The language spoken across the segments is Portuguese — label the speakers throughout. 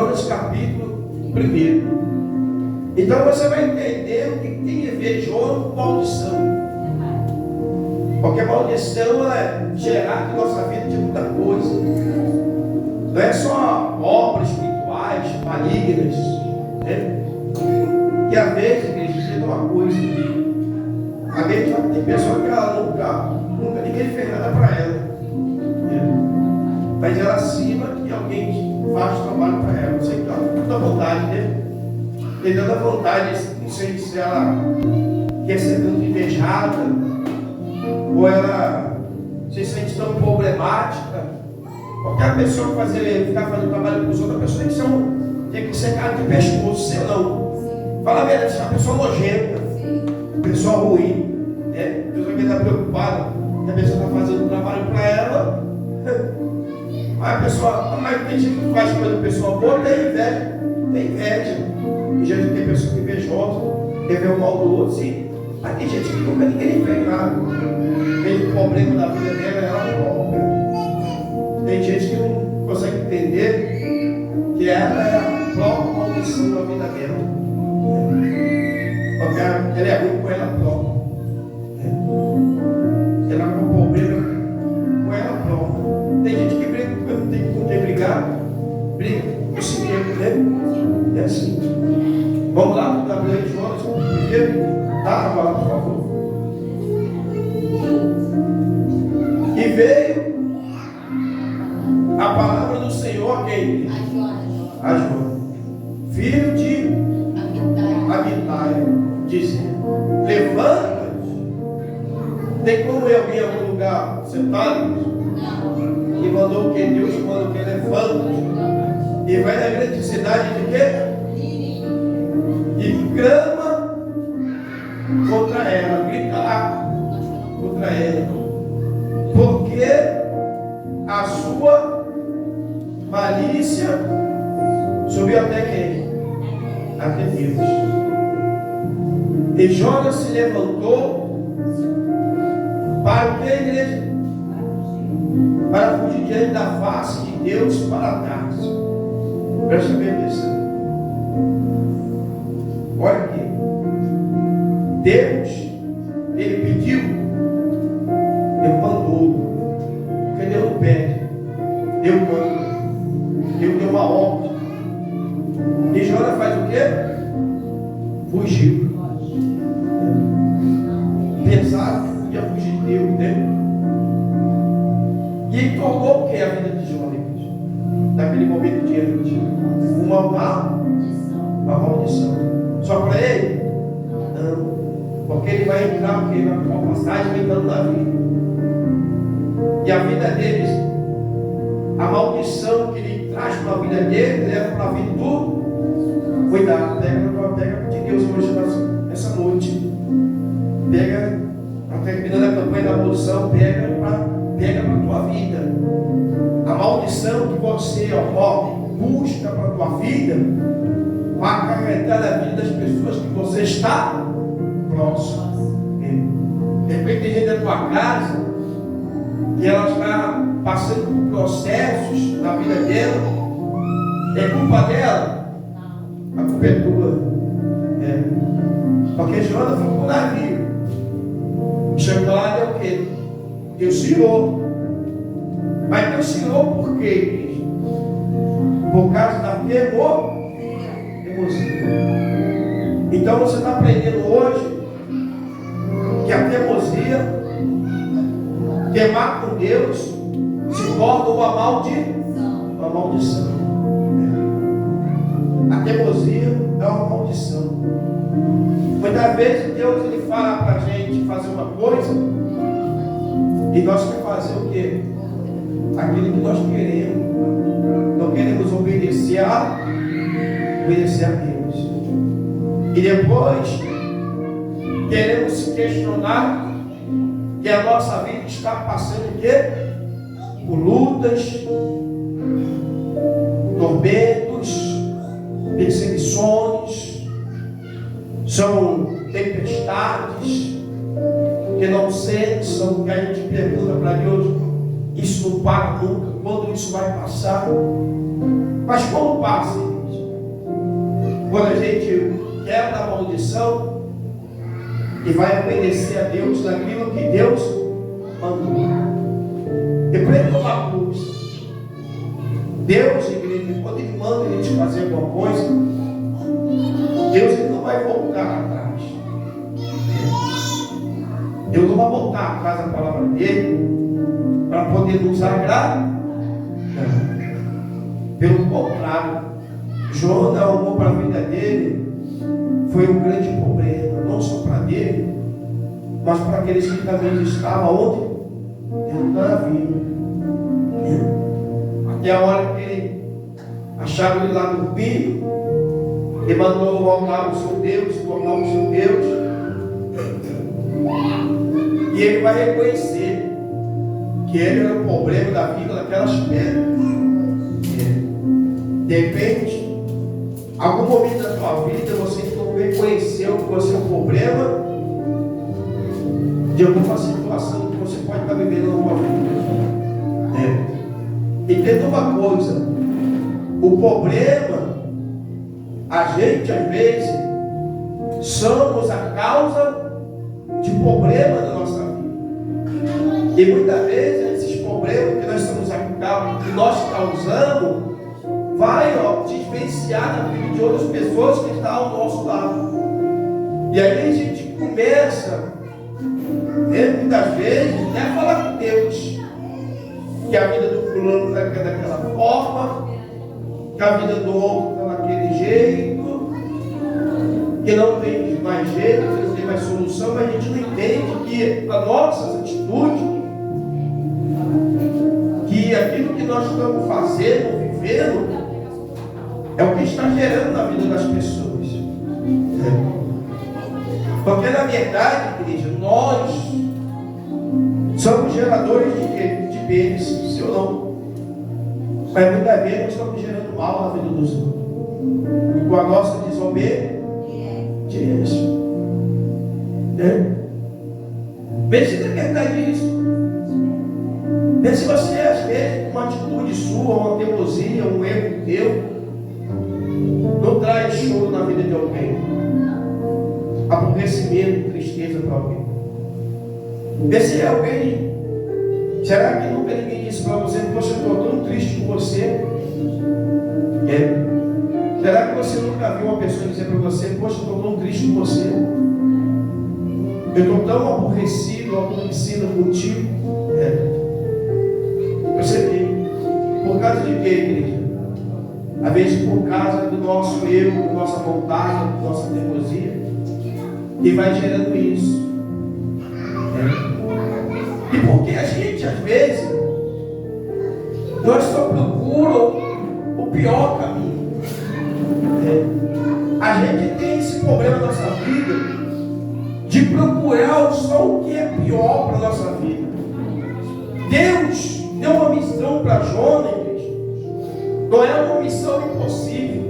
Speaker 1: Jonas capítulo 1. Então você vai entender o que tem a ver Jonas com maldição. Porque a maldição é gerar em nossa vida de muita coisa. Não é só obras espirituais, malignas, né? E às vezes, igreja, tem uma coisa. A mente tem pessoa que ela nunca ninguém fez nada para ela. Né? Mas ela acima que alguém faz trabalho para ela. Não sei que ela tem tanta vontade, né? Tem tanta vontade, não sei se ela quer ser muito invejada, ou ela se sente tão problemática. Qualquer pessoa ficar fazendo trabalho com os outros, a pessoa tem que ser cara de pescoço, sei não. Fala a verdade, é uma pessoa nojenta, pessoa ruim, né? A pessoa que está preocupada, que a pessoa está fazendo trabalho para ela. Aí a pessoa, mas tem gente que faz coisa de pessoa boa, tem inveja. Tem inveja. Tem gente que tem pessoa que é invejosa, quer ver o mal do outro, sim. Mas tem gente que nunca ninguém fez nada. Tem o problema da vida dela, ela própria. Tem gente que não consegue entender que ela é a própria maldição da vida dela. Porque ela é ruim com ela própria. Ela tem um problema com ela própria. Tem gente que briga porque não tem com quem brigar. Briga com si mesmo, né? É assim. Vamos lá, para o de Jonas, primeiro, dá a palavra, por favor. E veio a palavra do Senhor a quem? A Jonas, filho de Amitai, dizendo: levanta-te. Tem como eu vir a algum lugar sentado? E mandou o que? Deus manda o que? Levanta-te. E vai na grande cidade de quê? E clama contra ela, grita lá contra ela, porque a sua malícia subiu até quem? Até Deus. E Jonas se levantou para o que, igreja? Para fugir diante da face de Deus para Tarso. Presta bem atenção. Olha aqui. Deus, ele pediu, Deus mandou. Porque Deus não pede, Deus manda. Deus deu uma ordem. E Jonas faz o quê? Fugiu. Pensava que ia fugir de Deus, né? E ele tornou o que a vida de Jonas? Naquele momento diante, uma maldição. Só para ele? Não. Porque ele vai entrar porque na passagem vai entrando na vida. E a vida deles, a maldição que ele traz para a vida dele, leva para a vida do cuidado. Pega de Deus hoje nessa noite. Pega, terminando a campanha da maldição, pega para a tua vida. A maldição que você busca para a tua vida vai acarretar a vida das pessoas que você está próximo. De repente tem gente da tua casa que ela está passando por processos na vida dela. É culpa dela? A culpa é tua. Porque Jonas foi para o navio. Chegou lá e deu o quê? Deus tirou. Mas Deus tirou por quê? Por causa da teimosia. Então você está aprendendo hoje que a teimosia, teimar com Deus, se torna uma maldição. A teimosia é uma maldição. Muitas vezes Deus ele fala para a gente fazer uma coisa e nós queremos fazer o quê? Aquilo que nós queremos. Não queremos obedecer a Deus. E depois queremos se questionar que a nossa vida está passando o quê? Por lutas, tormentos, perseguições, são tempestades que não cessam, que a gente pergunta para Deus, isso não para nunca, quando isso vai passar? Mas como passa? quando a gente quebra a maldição e vai obedecer a Deus naquilo que Deus mandou. E para ele tomar cruz, Deus, igreja, quando Ele manda a gente fazer alguma coisa, Deus ele não vai voltar atrás. Deus não vai voltar atrás da palavra dele para poder nos agradar. Pelo contrário, Jonas, o amor para a vida dele foi um grande problema, não só para ele, mas para aqueles que também estavam onde? Dentro da vida. Até a hora que ele acharam ele lá dormindo, ele mandou voltar o seu Deus, tornar o seu Deus, e ele vai reconhecer que ele era o problema da vida daquelas pedras. De repente, algum momento da sua vida você não reconheceu que você é um problema de alguma situação que você pode estar vivendo na sua vida. Entenda uma coisa: o problema, a gente às vezes somos a causa de problema da nossa vida. E muitas vezes esses problemas que nós estamos a causa, que nós causamos, vai desvenciar na vida de outras pessoas que estão ao nosso lado. E aí a gente começa, muitas vezes, até falar com Deus que a vida do fulano está daquela forma, que a vida do outro está daquele jeito, que não tem mais jeito, que não tem mais solução, mas a gente não entende que as nossas atitudes, que aquilo que nós estamos fazendo, vivendo, é o que está gerando na vida das pessoas. Porque na verdade, igreja, nós somos geradores de quê? De bens, sim ou não? Mas muitas vezes nós estamos gerando mal na vida dos outros com a nossa desobediência. Vê se é verdade isso. Vê se você, às vezes, uma atitude sua, uma teimosia, um erro teu, não traz choro na vida de alguém, aborrecimento, tristeza para alguém. Vê se alguém, será que nunca ninguém disse para você: poxa, eu estou tão triste com você? Será que você nunca viu uma pessoa dizer para você: poxa, eu estou tão triste com você? Eu estou tão aborrecida contigo? Você vê, por causa de quê, igreja? Às vezes por causa do nosso erro, da nossa vontade, da nossa teimosia, e vai gerando isso. E porque a gente, às vezes, nós só procuramos o pior caminho. A gente tem esse problema na nossa vida de procurar só o que é pior para a nossa vida. Deus deu uma missão para Jonas, não é uma missão impossível.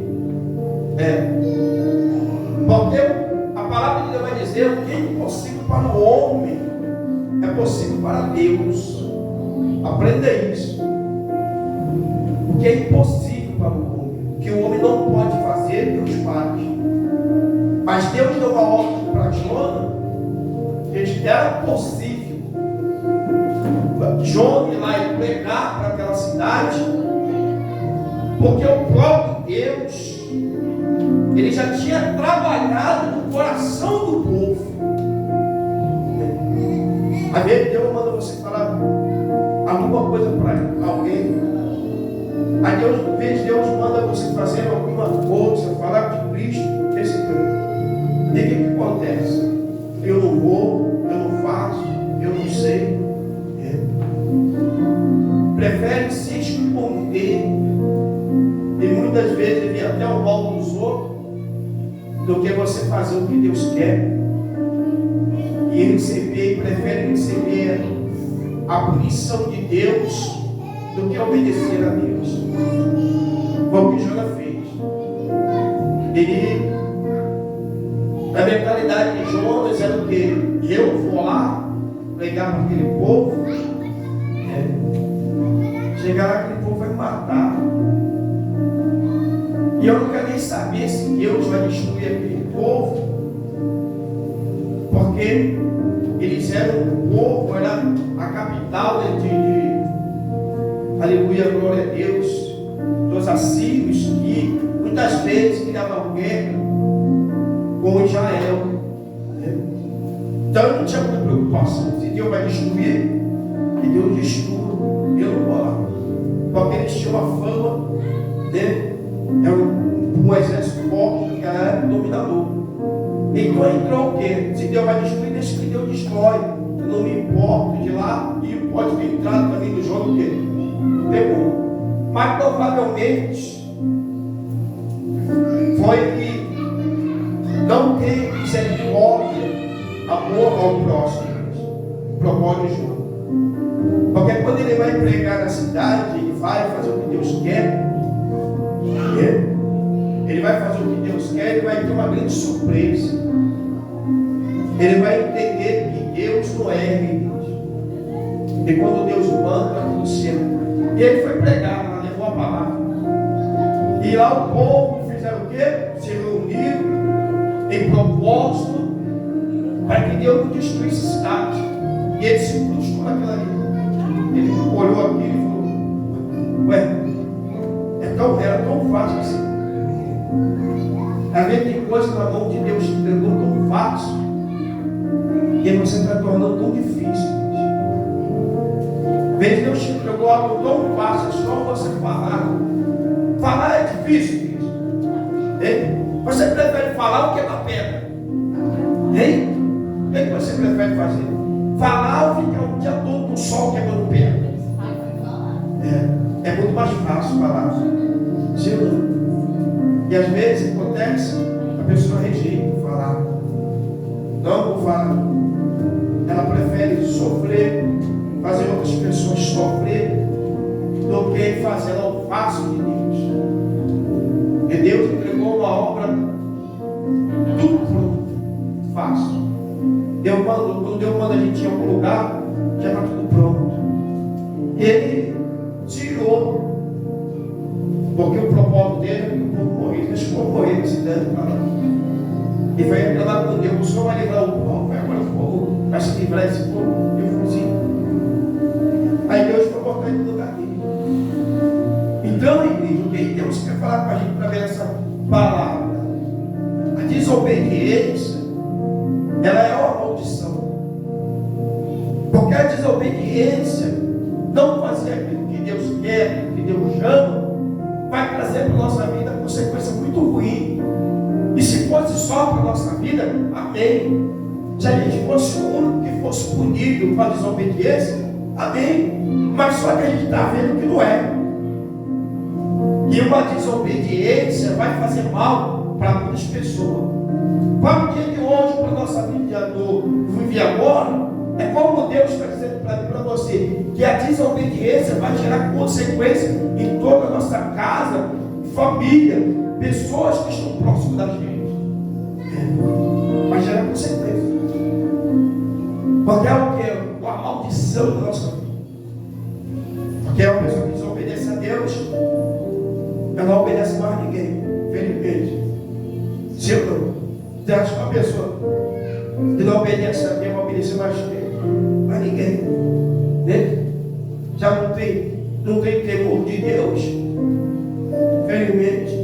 Speaker 1: Porque a palavra de Deus vai dizer: o que é impossível para o homem é possível para Deus. Aprenda isso. O que é impossível para o homem, o que o homem não pode fazer, Deus faz. Mas Deus deu uma ordem para Jonas, que era possível Jonas ir lá e pregar para aquela cidade, porque o próprio Deus, ele já tinha trabalhado no coração do povo. Às vezes Deus manda você falar alguma coisa para alguém. Às vezes Deus manda você fazer alguma coisa, falar de Cristo. E o que acontece? Eu não vou, eu não faço, eu não sei. Prefere se esconder, e muitas vezes vir até o mal dos outros, do que você fazer o que Deus quer. E prefere receber a punição de Deus do que obedecer a Deus. Foi o que Jonas fez. Ele, a mentalidade de Jonas era o que? Eu vou lá pregar para aquele povo, chegar lá, aquele povo vai me matar, e eu não quero nem saber se Deus vai destruir aquele povo, porque eles eram o povo, era a capital aleluia, glória a Deus, dos assírios, que muitas vezes criavam guerra com Israel. Então não tinha muita preocupação. Se Deus vai destruir, que Deus destrua. Eu não vou lá. Porque eles tinham uma fama, né? É um exército forte, que era dominador. Então entrou o quê? Se Deus vai destruir, deixa que Deus destrói. Eu não me importo de lá, e pode ter entrado também no jogo o quê? Pegou. Mas provavelmente foi que não tem misericórdia, amor ao próximo. Propõe o jogo. Porque quando ele vai pregar na cidade, ele vai fazer o que Deus quer. Ele vai fazer o que Deus quer, ele vai ter uma grande surpresa. Ele vai entender que Deus não erra, igreja. E quando Deus manda, tudo certo. E ele foi pregar, levou a palavra. E lá o povo fizeram o quê? Se reuniram em propósito para que Deus não destruísse a cidade. E ele se frustrou naquela ali. Ele olhou aqui e falou: ué, era tão fácil assim. Às vezes tem coisa na mão de Deus que entregou tão fácil, e você está tornando tão difícil. Às vezes Deus te entregou algo tão fácil, é só você falar. Falar é difícil, hein? Você prefere falar o que é da pedra? Hein? O que você prefere fazer? Falar ou ficar o dia todo no sol quebrando pedra? É muito mais fácil falar. Sim ou não? E às vezes acontece, a pessoa rejeita falar. Não vou falar. Ela prefere sofrer, fazer outras pessoas sofrer, do que fazer ao passo de Deus. E Deus entregou uma obra tudo pronto, fácil. Quando Deus manda a gente ir a algum lugar, já está tudo pronto. Ele tirou, porque o propósito dele é que o povo morresse. Deixa o povo morrer, se deve para lá. E vai reclamar com Deus: o Senhor vai livrar o povo, agora o povo vai se livrar desse povo. Eu falei assim. Aí Deus foi botar ele no lugar dele. Então, igreja, o que Deus quer falar com a gente através dessa palavra? A desobediência, ela é uma maldição. Porque a desobediência, não fazer aquilo que Deus quer, aquilo que Deus ama, vai trazer para a nossa vida consequência muito ruim. E se fosse só para a nossa vida, amém. Se a gente fosse o único que fosse punido com a desobediência, amém. Mas só que a gente está vendo que não é. E uma desobediência vai fazer mal para muitas pessoas. Para o dia de hoje, para a nossa vida do viver agora, é como Deus está dizendo para mim e para você, que a desobediência vai gerar consequência em toda a nossa casa, família, pessoas que estão próximas da gente. Vai gerar consequência. Porque é o que? Uma maldição da nossa vida. Porque é uma pessoa que desobedece a Deus, ela não obedece mais a ninguém, felizmente. Se eu não, você acha que uma pessoa que não obedece a Deus vai obedecer mais a ninguém, né? Já não tem temor de Deus, felizmente,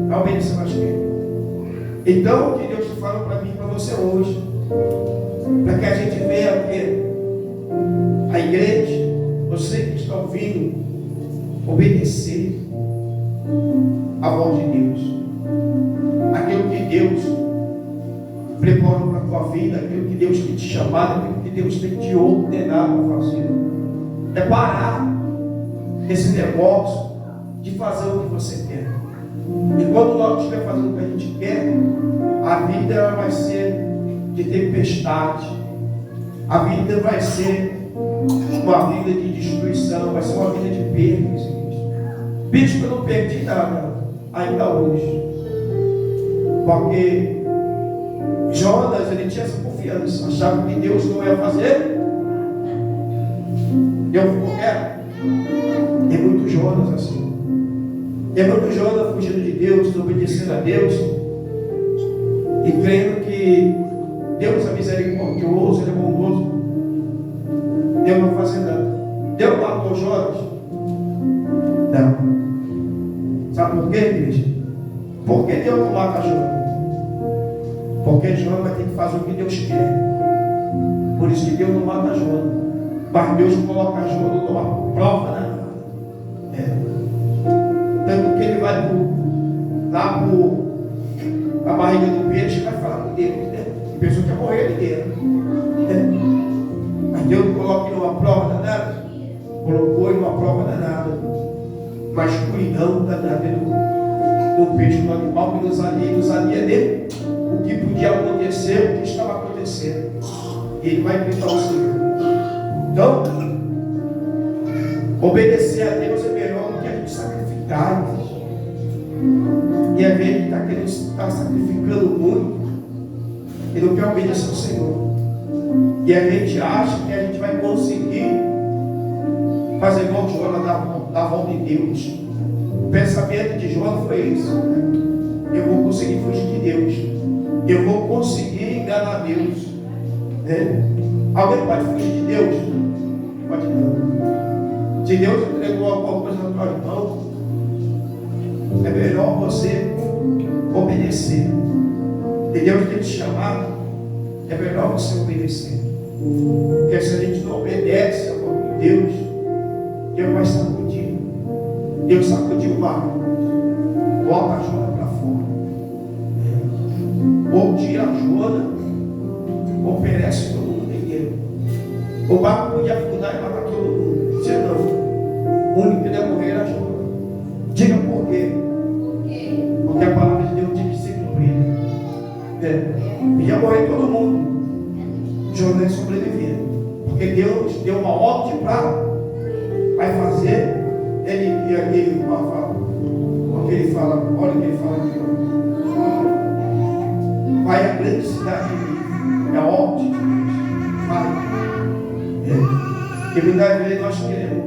Speaker 1: vai obedecer mais ninguém. Então, o que Deus está falando para mim e para você hoje, para que a gente venha ver a igreja, você que está ouvindo, obedecer a voz de Deus, aquilo que Deus preparou para a tua vida, aquilo que Deus tem te chamado, aquilo que Deus tem te ordenado a fazer. É parar esse negócio de fazer o que você quer. E quando nós estiver fazendo o que a gente quer, a vida vai ser de tempestade, a vida vai ser uma vida de destruição, vai ser uma vida de perdas. Bicho, eu não perdi nada ainda hoje, porque Jonas, ele tinha essa confiança, achava que Deus não ia fazer. Deus ficou quieto. Tem muitos Jonas assim. E é muito Jonas fugindo de Deus, desobedecendo a Deus, e crendo que Deus é misericordioso, Ele é bondoso. Deus não faz nada. Deus matou Jonas? Não. Sabe por quê, igreja? Por que Deus não mata Jonas? Porque Jonas vai ter que fazer o que Deus quer. Por isso que Deus não mata Jonas. Mas Deus coloca Jonas numa prova, né? Tanto que ele vai lá para a barriga do peixe e vai falar com Deus, né? A pessoa quer morrer ali dentro, né? Mas Deus não coloca ele numa prova danada. Colocou ele numa prova danada. Uma escuridão danada do peixe, do animal, que nos alia dele o que podia acontecer, o que estava acontecendo. E ele vai gritar ao Senhor. Então, obedecer a Deus é melhor do que a gente sacrificar. E às vezes está querendo estar sacrificando muito e não quer obedecer ao Senhor. E a gente acha que a gente vai conseguir fazer igual Jonas da volta de Deus. O pensamento de Jonas foi isso. Eu vou conseguir fugir de Deus. Eu vou conseguir enganar Deus. Alguém pode fugir de Deus? Pode não. Se Deus entregou alguma coisa na tua mão, é melhor você obedecer. Se Deus tem te chamado, é melhor você obedecer. Porque se a gente não obedece a voz de Deus, Deus vai sacudir. Deus sacudiu o mar, bota a Jonas para fora. Ou tira a Jonas, ou perece todo mundo inteiro. O barco podia afundar e matar todo mundo. Se não, o único que ia morrer era Jonas. Diga por quê? Porque a palavra de Deus tinha que ser cumprida. Ia morrer todo mundo. Jonas ia sobreviver. Porque Deus deu uma ordem para vai fazer. Ele fala, olha o que ele fala aqui. Vai à grande cidade de Nínive. É a ordem de Deus. Vai. E muitas vezes nós queremos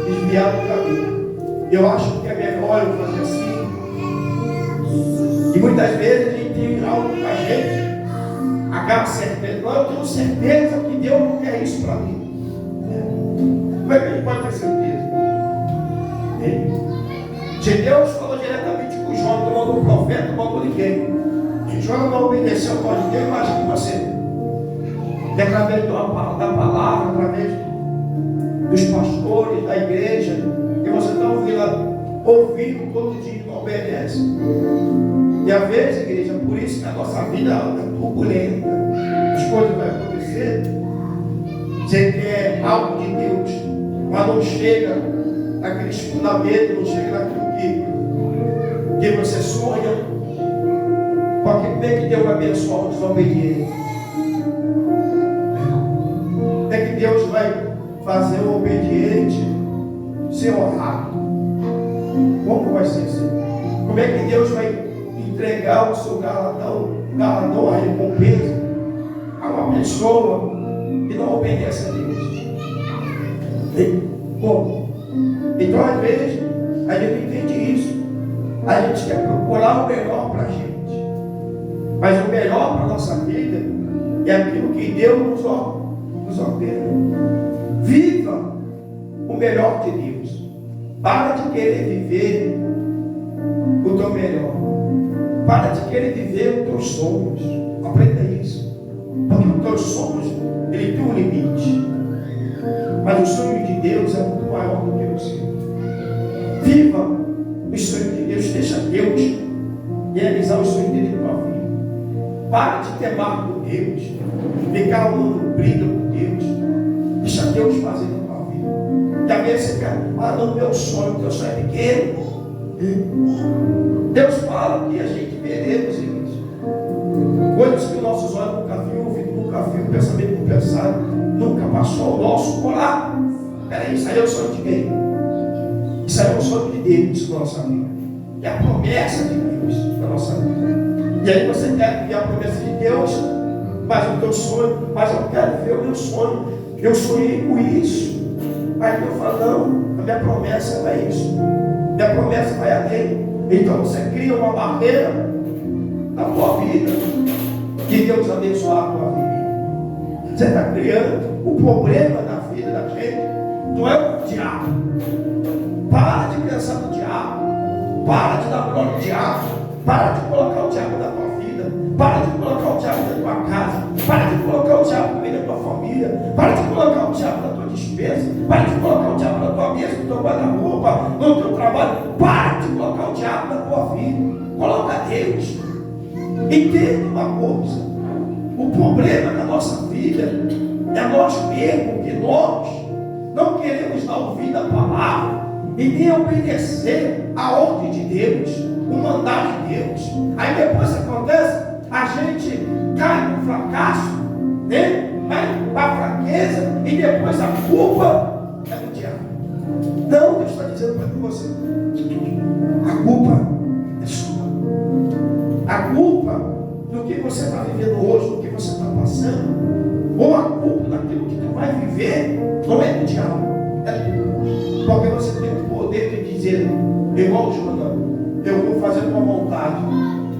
Speaker 1: desviar do caminho. Eu acho que é melhor eu fazer assim. E muitas vezes a gente tem algo com a gente, acaba certeza. Eu tenho certeza que Deus não quer isso para mim. Como é que a gente pode ter certeza? Se Deus falou diretamente com Jonas, não mandou um profeta, não mandou ninguém. Se Jonas não obedeceu a voz de Deus, imagine você. E através da palavra, através dos pastores, da igreja, que você está ouvindo todo dia e não obedece. E às vezes, igreja, por isso que a nossa vida é turbulenta. As coisas vão acontecer. Você quer algo de Deus, mas não chega naqueles fundamentos, não chega naquilo que você sonha. Porque como é que Deus vai abençoar o desobediente? Como é que Deus vai fazer o obediente ser honrado? Como vai ser assim? Como é que Deus vai entregar o seu galardão, a recompensa a uma pessoa que não obedece a Deus? Como? Então, às vezes, a gente entende isso. A gente quer procurar o melhor para a gente. Mas o melhor para a nossa vida é aquilo que Deus nos ordena. Viva o melhor de Deus. Para de querer viver o teu melhor. Para de querer viver os teus sonhos. Aprenda isso. Porque os teus sonhos, ele tem um limite. Mas o sonho de Deus é muito maior do que o seu. Viva os sonhos de Deus. Deixa Deus realizar os sonhos dele na tua vida. Para de temar por Deus. Ficar arrumando briga por Deus. Deixa Deus fazer na tua vida. Que às vezes você quer, não, meu sonho é pequeno. Deus fala que a gente veremos isso. Coisas que nossos olhos nunca viu, ouvido nunca viu, pensamento não pensaram, nunca passou o nosso colar. Peraí, isso aí é o sonho de quem? Isso aí é o sonho de Deus na nossa vida. É a promessa de Deus na nossa vida. E aí você quer ver a promessa de Deus, mas o teu sonho, mas eu quero ver o meu sonho. Eu sonhei com isso. Aí Deus fala, não, a minha promessa não é isso. E a promessa vai além. Então você cria uma barreira na tua vida que Deus abençoar a tua vida. Você está criando. O problema da vida da gente não é o diabo. Para de pensar no diabo. Para de dar glória ao diabo. Para de colocar o diabo na tua vida. Para de colocar o diabo na tua casa. Para de colocar o diabo no meio da tua família. Para de colocar o diabo na tua despesa. Para de colocar o diabo na tua mesa, no teu guarda-roupa, no teu trabalho. Para de colocar o diabo na tua vida. Coloca Deus. Entenda uma coisa. O problema da nossa vida é nós mesmos, que nós não queremos dar ouvido à palavra e nem obedecer a ordem de Deus, o mandato de Deus. Aí depois acontece, a gente cai no fracasso, né? Vai para a fraqueza e depois a culpa é do diabo. Não, Deus está dizendo para você, a culpa é sua. A culpa do que você está vivendo hoje, do que você está passando, ou a culpa daquilo que tu vai viver, não é do diabo, é do. Porque você tem o poder de dizer, irmão Jonathan, eu vou fazer a tua vontade.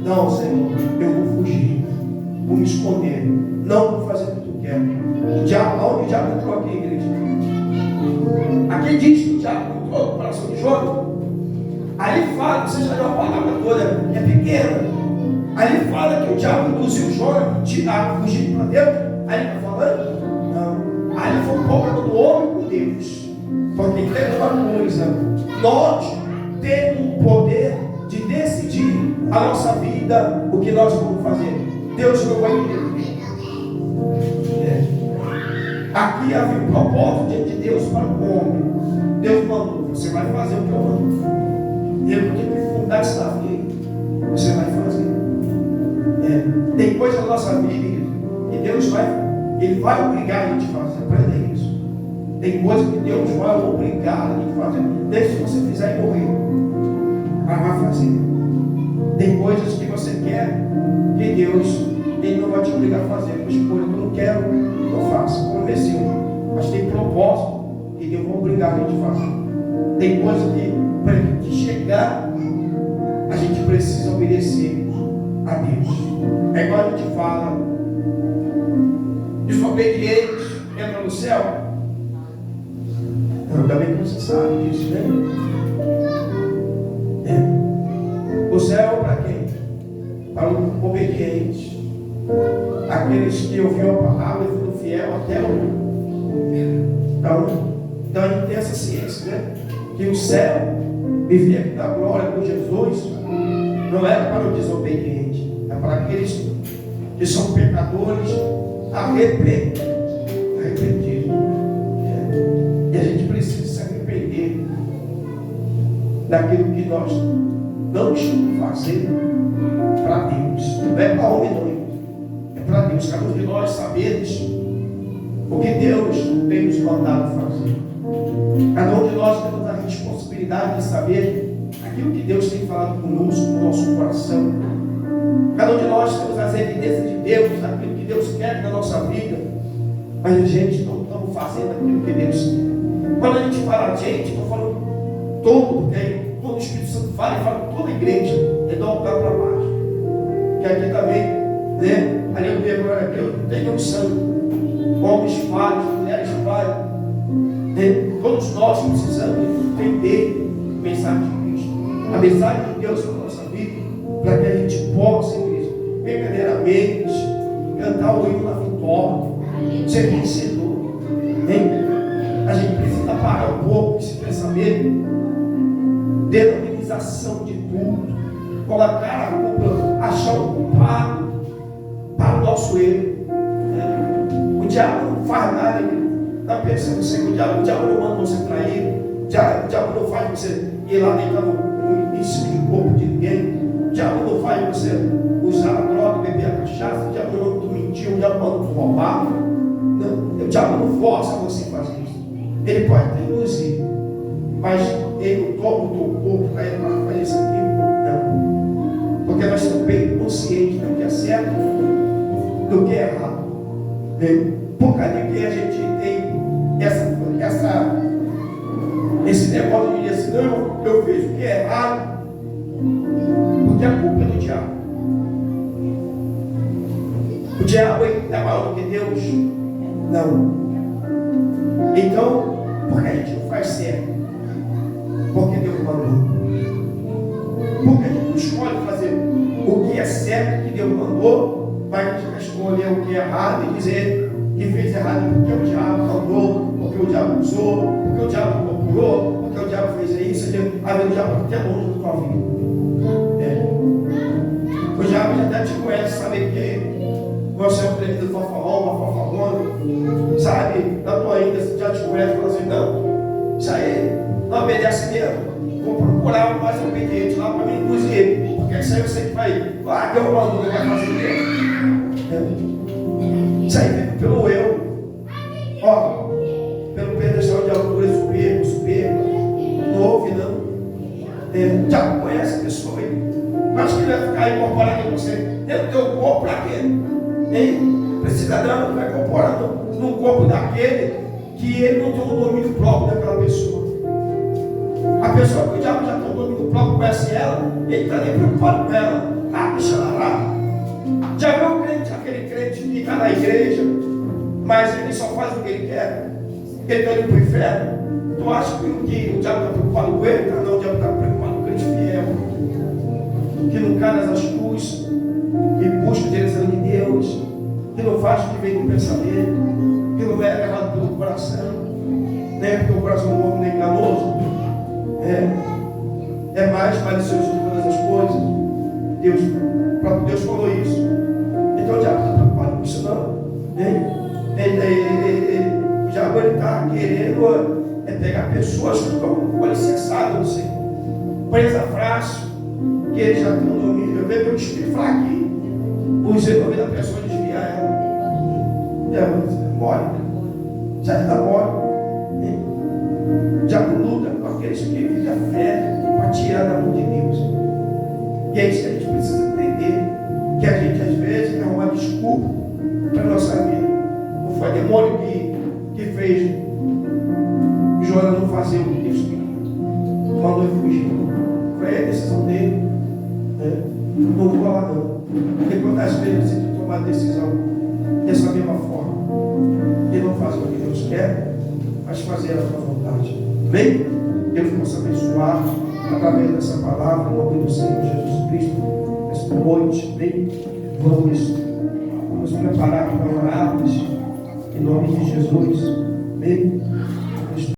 Speaker 1: Não, Senhor, eu vou fugir, vou me esconder, não vou fazer o que tu quer. O diabo, onde o diabo entrou aqui, igreja? Aqui diz que o diabo entrou no coração de Jonathan. Ali fala, você já deu a palavra toda, é pequena. Ali fala que o diabo induziu Jonathan a fugir para Deus. Aí ele está falando? Não. Aí foi um problema do homem com Deus. Porque tem uma coisa, nós temos o poder de decidir a nossa vida, o que nós vamos fazer. Deus não vai intervir. Aqui havia um propósito diante de Deus para o homem. Deus mandou, você vai fazer o que eu mando. Eu tenho que fundar essa vida. Você vai fazer. Tem coisa na nossa vida que Deus Ele vai obrigar a gente a fazer. Aprenda isso. Tem coisa que Deus vai obrigar a gente a fazer. Deixa se você fizer e morrer. Mas vai fazer. Tem coisas que você quer que Deus Ele não vai te obrigar a fazer. Por escolha, eu não quero, não faço. Como é seu. Mas tem propósito que Deus vai obrigar a gente a fazer. Tem coisa que para a gente chegar, a gente precisa obedecer a Deus. É igual a gente fala, desobediente entra no céu. Então, também você sabe disso, né? O céu para quem? Para os obedientes. Aqueles que ouviram a palavra e foram fiel até o. Então a gente tem essa ciência, né? Que o céu, viver aqui da glória com Jesus, não é para o desobediente, é para aqueles que são pecadores arrependidos. E a gente precisa se arrepender daquilo que nós não estamos fazendo para Deus. Não é para homem, não. É para Deus. Cada um de nós sabemos o que Deus tem nos mandado fazer. Cada um de nós temos a responsabilidade de saber aquilo que Deus tem falado conosco, no nosso coração. Cada um de nós temos as evidências de Deus, daquilo que Deus quer na nossa vida. Mas a gente não estamos fazendo aquilo que Deus quer. Quando a gente fala gente, estou falando todo, porque quando o Espírito Santo fala toda a igreja, é do altar para baixo. Que aqui também, né? Ali eu vejo agora que eu tenho unção. Homens falhos, mulheres falhas. Né? Todos nós precisamos entender a mensagem de Cristo. A mensagem de Deus para a nossa vida, para que a gente possa, igreja, verdadeiramente cantar o hino da vitória, ser vencedor. Né? A gente precisa parar um pouco esse pensamento, denominação de tudo, colocar a culpa, achar o culpado para o nosso erro. O diabo não faz nada, está pensando assim, o diabo não manda você trair, o diabo não faz você ir lá deitar em cima do corpo de ninguém, o diabo não faz você usar a droga, beber a cachaça, o diabo não manda tu mentir, o diabo manda tu roubar. Não, o diabo não força você a fazer isso. Ele pode te induzir, mas ele não toma o teu corpo para ele fazer isso aqui. Não. Porque nós estamos bem conscientes do que é certo, do que é errado. Por causa de que a gente tem esse negócio de dizer assim, não, eu fiz o que é errado, porque a culpa é do diabo. O diabo é maior do que Deus? Não. Então, por que a gente não faz certo? Porque Deus mandou. Porque a gente não escolhe fazer o que é certo que Deus mandou, mas a gente vai escolher o que é errado e dizer que fez errado porque o diabo mandou, porque o diabo usou, porque o diabo procurou, porque o diabo fez isso. Às vezes o diabo está até longe da tua vida. O diabo já até te conhece, sabe que você é um tremendo fofarrão, uma fofarrona, sabe? Da tua ida, já te conhece e fala assim: não, isso aí não obedece mesmo. Vou procurar o mais obediente lá para me induzir ele, porque isso aí eu sei que vai, Deus mandou, vai fazer mesmo. Isso aí vem pelo eu, ó, pelo pedestal de altura, soberbo, não ouve não. Já conhece a pessoa aí, mas que vai ficar incorporado em você, dentro do teu corpo, para quê? Precisa não vai incorporar no corpo daquele que ele não tem um domínio próprio daquela pessoa. A pessoa que o diabo já tem um domínio próprio, conhece ela, ele está nem preocupado com ela. Deixa ela lá. Já viu o crente, aquele crente que fica na igreja, mas ele só faz o que ele quer, ele está indo para o inferno. Tu acha que o diabo está preocupado com ele? Não, o diabo está preocupado com o crente fiel, que não cai nas astúcias, que busca a direção de Deus, que não faz o que vem do pensamento, que não é levado pelo coração, né? Porque o coração do homem é enganoso. É mais malicioso de todas as coisas. O próprio Deus falou isso. Então o diabo não está preocupado com isso não. O diabo está querendo pegar pessoas que estão alicerçadas no Senhor, presa fácil, que ele já tem um domínio. Eu vejo o espírito falar aqui, os resolver da pessoa desviar ela. Morre, já está morre. O diabo luta com aqueles que vivem a fé para tirar da mão de Deus. E é isso que a gente precisa entender, que a gente às vezes é uma desculpa para a nossa vida. Não foi demônio que fez Jonas não fazer o que Deus queria, mandou ele fugir. Foi a decisão dele. Não vou lá não. Porque quantas vezes você tem que tomar a decisão dessa mesma forma, de não fazer o que Deus quer, mas fazer a sua vontade. Amém? Deus possa abençoar através dessa palavra, em nome do Senhor Jesus Cristo, esta noite. Amém? Vamos preparar para orarmos em nome de Jesus. Amém?